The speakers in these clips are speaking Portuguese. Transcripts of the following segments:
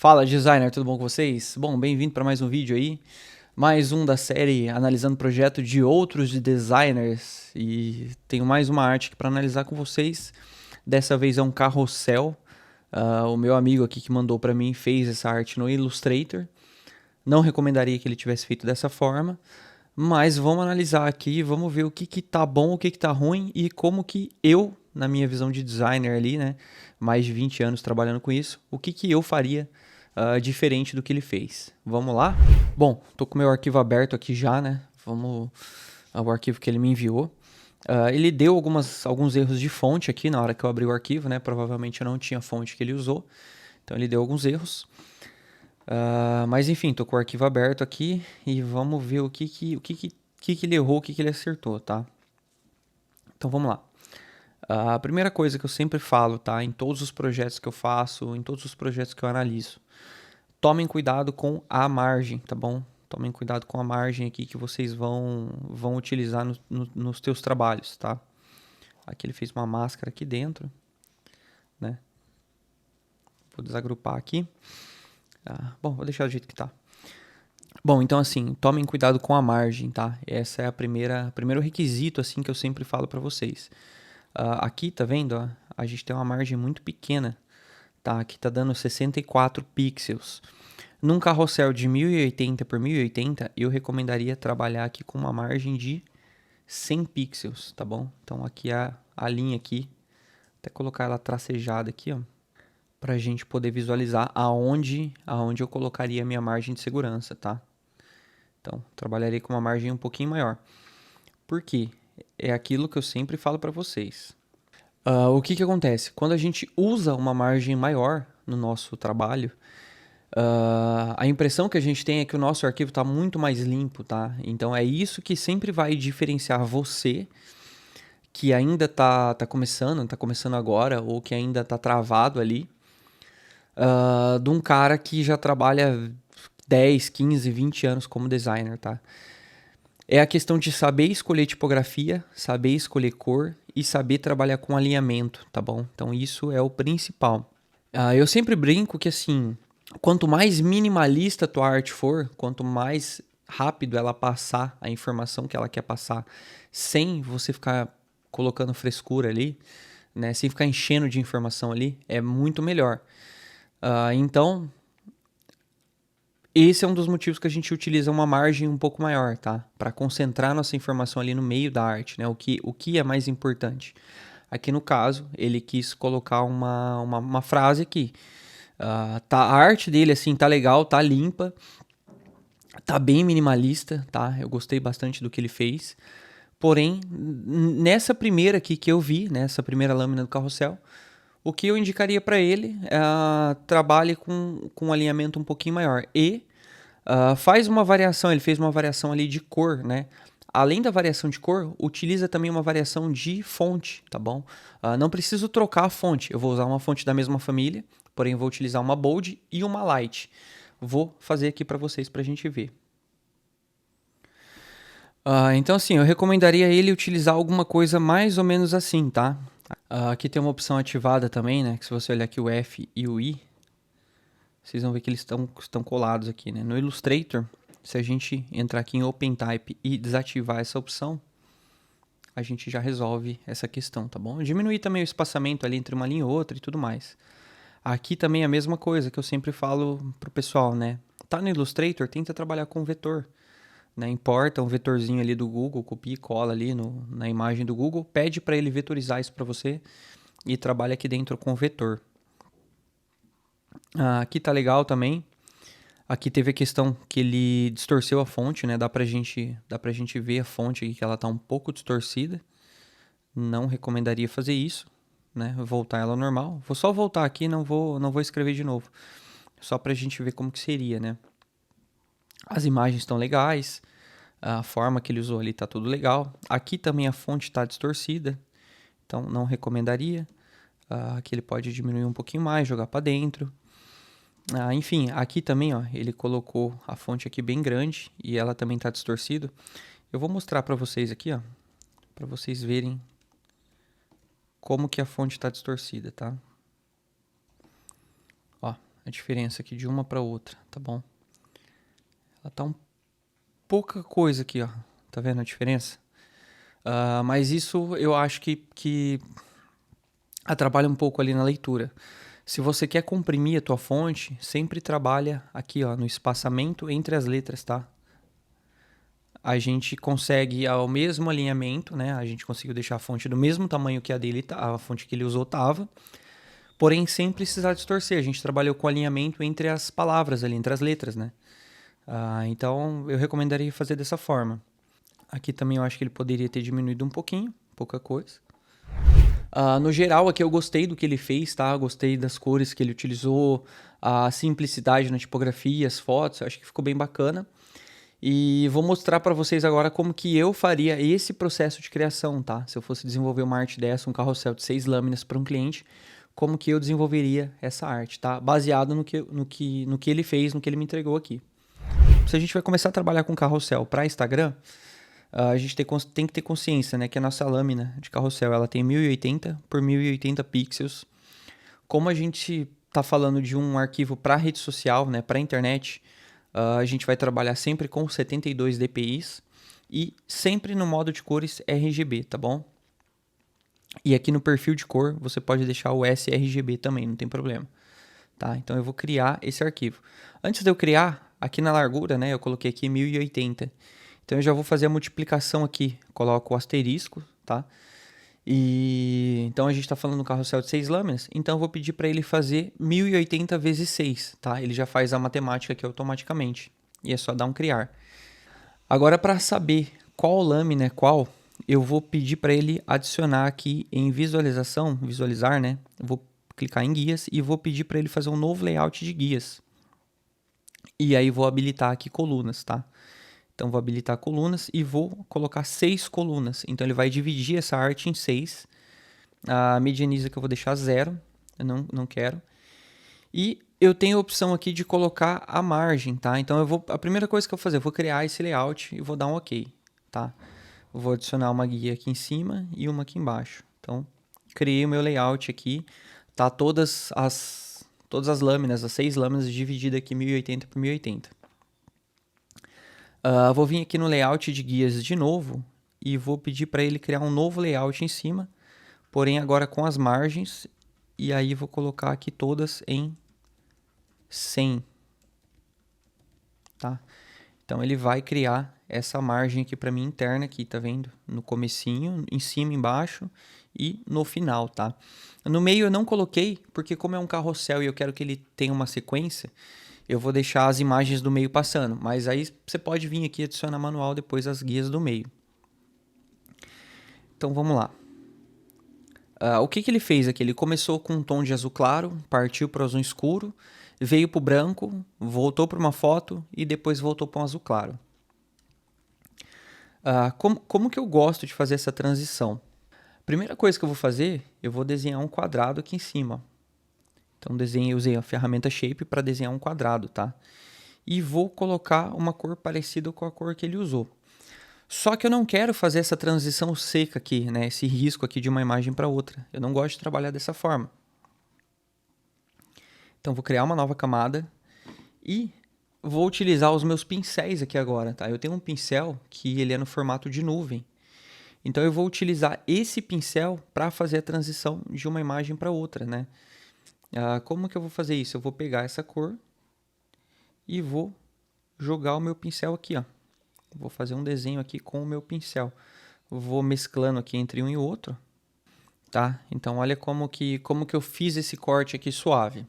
Fala, designer, tudo bom com vocês? Bom, bem-vindo para mais um vídeo aí. Mais um da série analisando o projeto de outros designers. E tenho mais uma arte aqui para analisar com vocês. Dessa vez é um carrossel. O meu amigo aqui que mandou para mim fez essa arte no Illustrator. Não recomendaria que ele tivesse feito dessa forma. Mas vamos analisar aqui, vamos ver o que tá bom, o que tá ruim e como que eu, na minha visão de designer ali, né, mais de 20 anos trabalhando com isso, o que eu faria diferente do que ele fez. Vamos lá? Bom, tô com o meu arquivo aberto aqui já, né, vamos ao arquivo que ele me enviou. Ele deu alguns erros de fonte aqui na hora que eu abri o arquivo, né, provavelmente eu não tinha fonte que ele usou, então ele deu alguns erros. Mas enfim, tô com o arquivo aberto aqui e vamos ver o que ele errou, o que ele acertou, tá? Então vamos lá. A primeira coisa que eu sempre falo, tá? Em todos os projetos que eu faço, em todos os projetos que eu analiso, tomem cuidado com a margem, tá bom? Tomem cuidado com a margem aqui que vocês vão utilizar nos teus trabalhos, tá? Aqui ele fez uma máscara aqui dentro, né? Vou desagrupar aqui. Bom, vou deixar do jeito que tá. Bom, então assim, tomem cuidado com a margem, tá? Essa é o primeiro requisito assim que eu sempre falo para vocês. Aqui, tá vendo? Ó, a gente tem uma margem muito pequena, tá? Aqui tá dando 64 pixels. Num carrossel de 1080 por 1080, eu recomendaria trabalhar aqui com uma margem de 100 pixels, tá bom? Então aqui a linha aqui, até colocar ela tracejada aqui, ó, pra gente poder visualizar aonde eu colocaria a minha margem de segurança, tá? Então, trabalharei com uma margem um pouquinho maior. Por quê? É aquilo que eu sempre falo para vocês. O que acontece? Quando a gente usa uma margem maior no nosso trabalho, a impressão que a gente tem é que o nosso arquivo está muito mais limpo, tá? Então, é isso que sempre vai diferenciar você, que ainda tá começando agora, ou que ainda tá travado ali, de um cara que já trabalha 10, 15, 20 anos como designer, tá? É a questão de saber escolher tipografia, saber escolher cor e saber trabalhar com alinhamento, tá bom? Então isso é o principal. Eu sempre brinco que assim, quanto mais minimalista a tua arte for, quanto mais rápido ela passar a informação que ela quer passar, sem você ficar colocando frescura ali, né? Sem ficar enchendo de informação ali, é muito melhor. Então, esse é um dos motivos que a gente utiliza uma margem um pouco maior, tá? Para concentrar nossa informação ali no meio da arte, né? O que é mais importante. Aqui no caso, ele quis colocar uma frase aqui. A arte dele, assim, tá legal, tá limpa, tá bem minimalista, tá? Eu gostei bastante do que ele fez. Porém, nessa primeira aqui que eu vi, nessa primeira lâmina do carrossel, o que eu indicaria para ele é trabalhe com um alinhamento um pouquinho maior. E faz uma variação, ele fez uma variação ali de cor, né? Além da variação de cor, utiliza também uma variação de fonte, tá bom? Não preciso trocar a fonte, eu vou usar uma fonte da mesma família, porém vou utilizar uma bold e uma light. Vou fazer aqui para vocês para a gente ver. Então assim, eu recomendaria ele utilizar alguma coisa mais ou menos assim, tá? Aqui tem uma opção ativada também, né? Que se você olhar aqui o F e o I, vocês vão ver que eles estão colados aqui, né? No Illustrator, se a gente entrar aqui em OpenType e desativar essa opção, a gente já resolve essa questão, tá bom? Diminuir também o espaçamento ali entre uma linha e outra e tudo mais. Aqui também é a mesma coisa que eu sempre falo pro pessoal, né? Tá no Illustrator, tenta trabalhar com vetor. Né? Importa um vetorzinho ali do Google, copia e cola ali na imagem do Google, pede para ele vetorizar isso para você e trabalha aqui dentro com vetor. Aqui tá legal também. Aqui teve a questão que ele distorceu a fonte, né? Dá pra gente ver a fonte aqui que ela tá um pouco distorcida. Não recomendaria fazer isso, né? Voltar ela ao normal. Vou só voltar aqui, não vou escrever de novo. Só pra gente ver como que seria, né? As imagens estão legais. A forma que ele usou ali tá tudo legal. Aqui também a fonte tá distorcida. Então não recomendaria. Aqui ele pode diminuir um pouquinho mais, jogar para dentro. Enfim, aqui também, ó, ele colocou a fonte aqui bem grande e ela também está distorcida. Eu vou mostrar para vocês aqui, ó, para vocês verem como que a fonte está distorcida, tá? Ó, a diferença aqui de uma para outra, tá bom? Ela tá pouca coisa aqui, ó. Tá vendo a diferença? Mas isso eu acho que atrapalha um pouco ali na leitura. Se você quer comprimir a tua fonte, sempre trabalha aqui, ó, no espaçamento entre as letras, tá? A gente consegue ao mesmo alinhamento, né? A gente conseguiu deixar a fonte do mesmo tamanho que a dele, a fonte que ele usou tava, porém sem precisar distorcer. A gente trabalhou com alinhamento entre as palavras ali, entre as letras, né? Então eu recomendaria fazer dessa forma. Aqui também eu acho que ele poderia ter diminuído um pouquinho, pouca coisa. No geral, aqui eu gostei do que ele fez, tá? Gostei das cores que ele utilizou, a simplicidade na tipografia, as fotos, eu acho que ficou bem bacana. E vou mostrar para vocês agora como que eu faria esse processo de criação, tá? Se eu fosse desenvolver uma arte dessa, um carrossel de 6 lâminas para um cliente, como que eu desenvolveria essa arte, tá? Baseado no que ele fez, no que ele me entregou aqui. Se a gente vai começar a trabalhar com carrossel para Instagram, a gente tem que ter consciência, né, que a nossa lâmina de carrossel ela tem 1080 por 1080 pixels. Como a gente está falando de um arquivo para rede social, né, para internet, a gente vai trabalhar sempre com 72 dpi e sempre no modo de cores RGB, tá bom? E aqui no perfil de cor você pode deixar o sRGB também, não tem problema. Tá? Então eu vou criar esse arquivo. Antes de eu criar, aqui na largura, né, eu coloquei aqui 1080. Então eu já vou fazer a multiplicação aqui. Coloco o asterisco, tá? E então a gente está falando no carrossel de 6 lâminas, então eu vou pedir para ele fazer 1080 vezes 6, tá? Ele já faz a matemática aqui automaticamente. E é só dar um criar. Agora para saber qual lâmina é qual, eu vou pedir para ele adicionar aqui em visualização, visualizar, né? Eu vou clicar em guias e vou pedir para ele fazer um novo layout de guias. E aí vou habilitar aqui colunas, tá? Então vou habilitar colunas e vou colocar 6 colunas. Então ele vai dividir essa arte em 6. A medianiza que eu vou deixar 0, eu não quero. E eu tenho a opção aqui de colocar a margem, tá? Então a primeira coisa que eu vou fazer, eu vou criar esse layout e vou dar um OK, tá? Eu vou adicionar uma guia aqui em cima e uma aqui embaixo. Então criei o meu layout aqui, tá? Todas as lâminas, as 6 lâminas divididas aqui 1080 por 1080. Vou vir aqui no layout de guias de novo e vou pedir para ele criar um novo layout em cima, porém agora com as margens, e aí vou colocar aqui todas em 100, tá? Então ele vai criar essa margem aqui para mim interna aqui, tá vendo? No comecinho, em cima, embaixo e no final, tá? No meio eu não coloquei, porque como é um carrossel e eu quero que ele tenha uma sequência, eu vou deixar as imagens do meio passando, mas aí você pode vir aqui e adicionar manual depois as guias do meio. Então vamos lá. O que ele fez aqui? Ele começou com um tom de azul claro, partiu para o azul escuro, veio para o branco, voltou para uma foto e depois voltou para um azul claro. Como que eu gosto de fazer essa transição? Primeira coisa que eu vou fazer, eu vou desenhar um quadrado aqui em cima. Então usei a ferramenta Shape para desenhar um quadrado, tá? E vou colocar uma cor parecida com a cor que ele usou. Só que eu não quero fazer essa transição seca aqui, né? Esse risco aqui de uma imagem para outra. Eu não gosto de trabalhar dessa forma. Então vou criar uma nova camada e vou utilizar os meus pincéis aqui agora, tá? Eu tenho um pincel que ele é no formato de nuvem. Então eu vou utilizar esse pincel para fazer a transição de uma imagem para outra, né? Como que eu vou fazer isso? Eu vou pegar essa cor e vou jogar o meu pincel aqui, ó. Vou fazer um desenho aqui com o meu pincel. Vou mesclando aqui entre um e outro, tá? Então olha como que eu fiz esse corte aqui suave.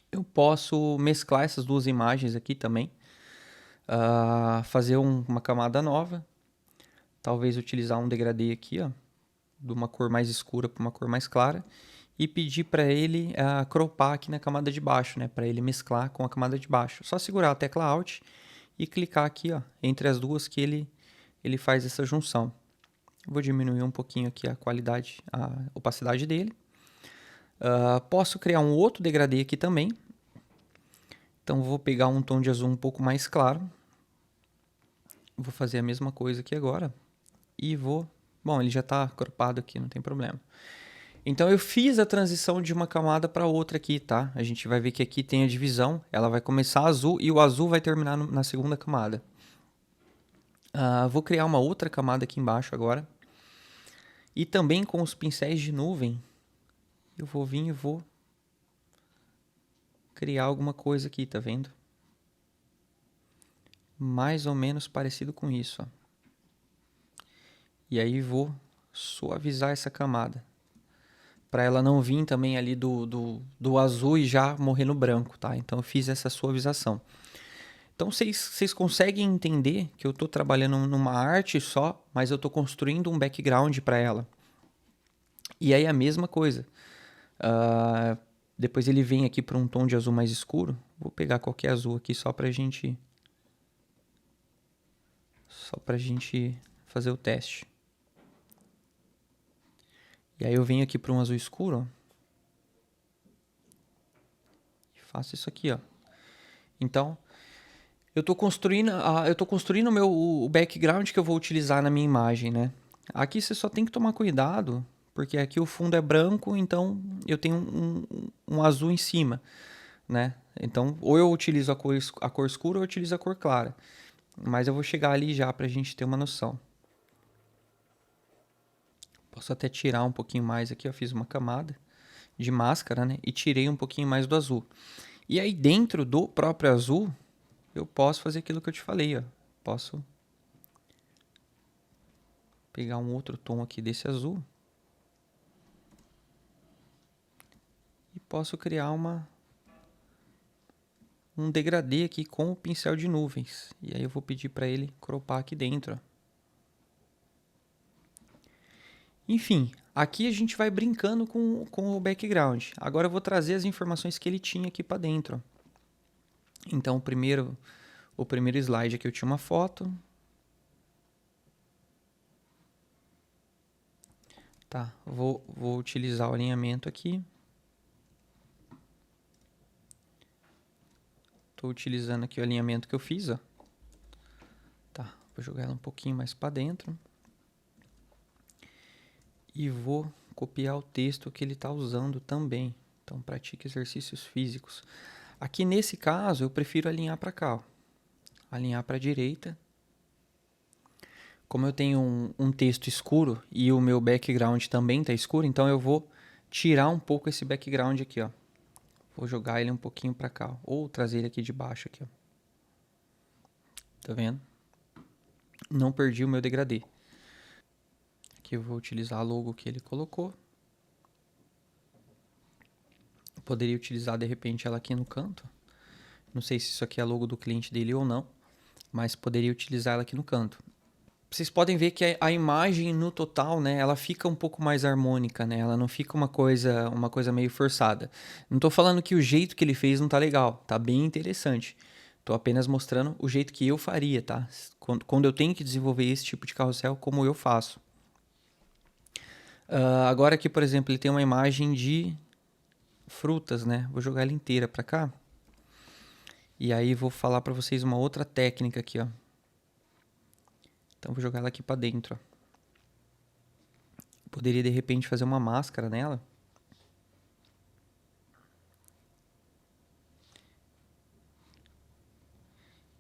Eu posso mesclar essas duas imagens aqui também, fazer uma camada nova, talvez utilizar um degradê aqui, ó, de uma cor mais escura para uma cor mais clara, e pedir para ele cropar aqui na camada de baixo, né, para ele mesclar com a camada de baixo. Só segurar a tecla Alt e clicar aqui, ó, entre as duas que ele faz essa junção. Vou diminuir um pouquinho aqui a qualidade, a opacidade dele. Posso criar um outro degradê aqui também. Então vou pegar um tom de azul um pouco mais claro. Vou fazer a mesma coisa aqui agora. E vou... Bom, ele já está cropado aqui, não tem problema. Então eu fiz a transição de uma camada para outra aqui, tá? A gente vai ver que aqui tem a divisão, ela vai começar azul e o azul vai terminar na segunda camada. Vou criar uma outra camada aqui embaixo agora. E também com os pincéis de nuvem, eu vou vir e vou criar alguma coisa aqui, tá vendo? Mais ou menos parecido com isso, ó. E aí vou suavizar essa camada, para ela não vir também ali do azul e já morrer no branco, tá? Então eu fiz essa suavização. Então vocês conseguem entender que eu estou trabalhando numa arte só, mas eu estou construindo um background para ela. E aí a mesma coisa. Depois ele vem aqui para um tom de azul mais escuro. Vou pegar qualquer azul aqui só pra gente fazer o teste. E aí eu venho aqui para um azul escuro, ó, e faço isso aqui, ó. Então, eu estou construindo o background que eu vou utilizar na minha imagem, né? Aqui você só tem que tomar cuidado, porque aqui o fundo é branco, então eu tenho um azul em cima, né? Então, ou eu utilizo a cor escura ou eu utilizo a cor clara. Mas eu vou chegar ali já pra gente ter uma noção. Posso até tirar um pouquinho mais aqui, eu fiz uma camada de máscara, né? E tirei um pouquinho mais do azul. E aí dentro do próprio azul, eu posso fazer aquilo que eu te falei, ó. Posso pegar um outro tom aqui desse azul. E posso criar um degradê aqui com o pincel de nuvens. E aí eu vou pedir para ele cropar aqui dentro, ó. Enfim, aqui a gente vai brincando com o background. Agora eu vou trazer as informações que ele tinha aqui para dentro, ó. Então o primeiro slide aqui eu tinha uma foto. Tá, vou utilizar o alinhamento aqui. Estou utilizando aqui o alinhamento que eu fiz, ó. Tá, vou jogar ela um pouquinho mais para dentro. E vou copiar o texto que ele está usando também. Então, pratique exercícios físicos. Aqui nesse caso, eu prefiro alinhar para cá, ó. Alinhar para a direita. Como eu tenho um texto escuro e o meu background também está escuro, então eu vou tirar um pouco esse background aqui, ó. Vou jogar ele um pouquinho para cá, ó. Ou trazer ele aqui de baixo aqui, ó. Tá vendo? Não perdi o meu degradê. Aqui eu vou utilizar a logo que ele colocou. Poderia utilizar de repente ela aqui no canto. Não sei se isso aqui é a logo do cliente dele ou não, mas poderia utilizar ela aqui no canto. Vocês podem ver que a imagem no total, né, ela fica um pouco mais harmônica, né? Ela não fica uma coisa meio forçada. Não estou falando que o jeito que ele fez não tá legal, tá bem interessante. Estou apenas mostrando o jeito que eu faria, tá? Quando eu tenho que desenvolver esse tipo de carrossel, como eu faço. Agora aqui, por exemplo, ele tem uma imagem de frutas, né? Vou jogar ela inteira para cá. E aí vou falar para vocês uma outra técnica aqui, ó. Então vou jogar ela aqui para dentro, ó. Poderia de repente fazer uma máscara nela.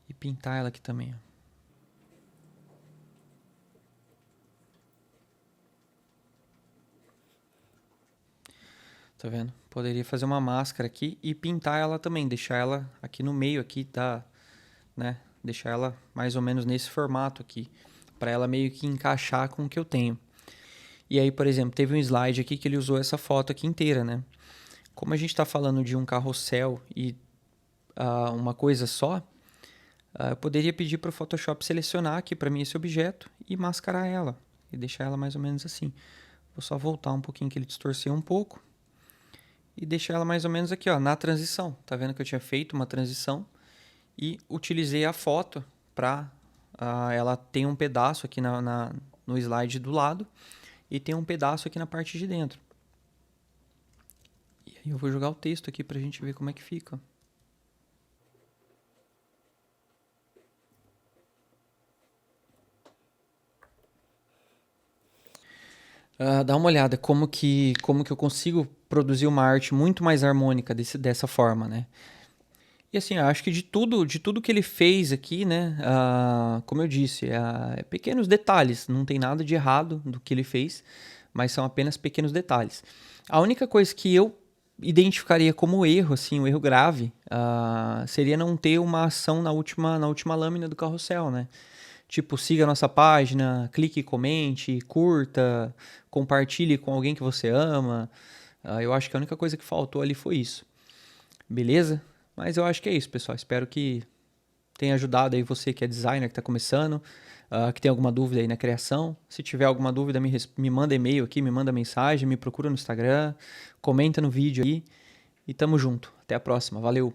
E pintar ela aqui também, ó. Tá vendo? Poderia fazer uma máscara aqui e pintar ela também, deixar ela aqui no meio aqui, tá, né? Deixar ela mais ou menos nesse formato aqui, para ela meio que encaixar com o que eu tenho. E aí, por exemplo, teve um slide aqui que ele usou essa foto aqui inteira, né? Como a gente está falando de um carrossel e uma coisa só, eu poderia pedir para o Photoshop selecionar aqui para mim esse objeto e mascarar ela e deixar ela mais ou menos assim. Vou só voltar um pouquinho que ele distorceu um pouco. E deixar ela mais ou menos aqui, ó, na transição. Tá vendo que eu tinha feito uma transição e utilizei a foto para ela tem um pedaço aqui no slide do lado e tem um pedaço aqui na parte de dentro. E aí eu vou jogar o texto aqui pra gente ver como é que fica. Dá uma olhada como que eu consigo produzir uma arte muito mais harmônica dessa forma, né? E assim, eu acho que de tudo que ele fez aqui, né? Como eu disse, pequenos detalhes, não tem nada de errado do que ele fez, mas são apenas pequenos detalhes. A única coisa que eu identificaria como erro, assim, um erro grave, seria não ter uma ação na última lâmina do carrossel, né? Tipo, siga a nossa página, clique, comente, curta, compartilhe com alguém que você ama. Eu acho que a única coisa que faltou ali foi isso. Beleza? Mas eu acho que é isso, pessoal. Espero que tenha ajudado aí você que é designer, que está começando, que tem alguma dúvida aí na criação. Se tiver alguma dúvida, me manda e-mail aqui, me manda mensagem, me procura no Instagram, comenta no vídeo aí e tamo junto. Até a próxima. Valeu!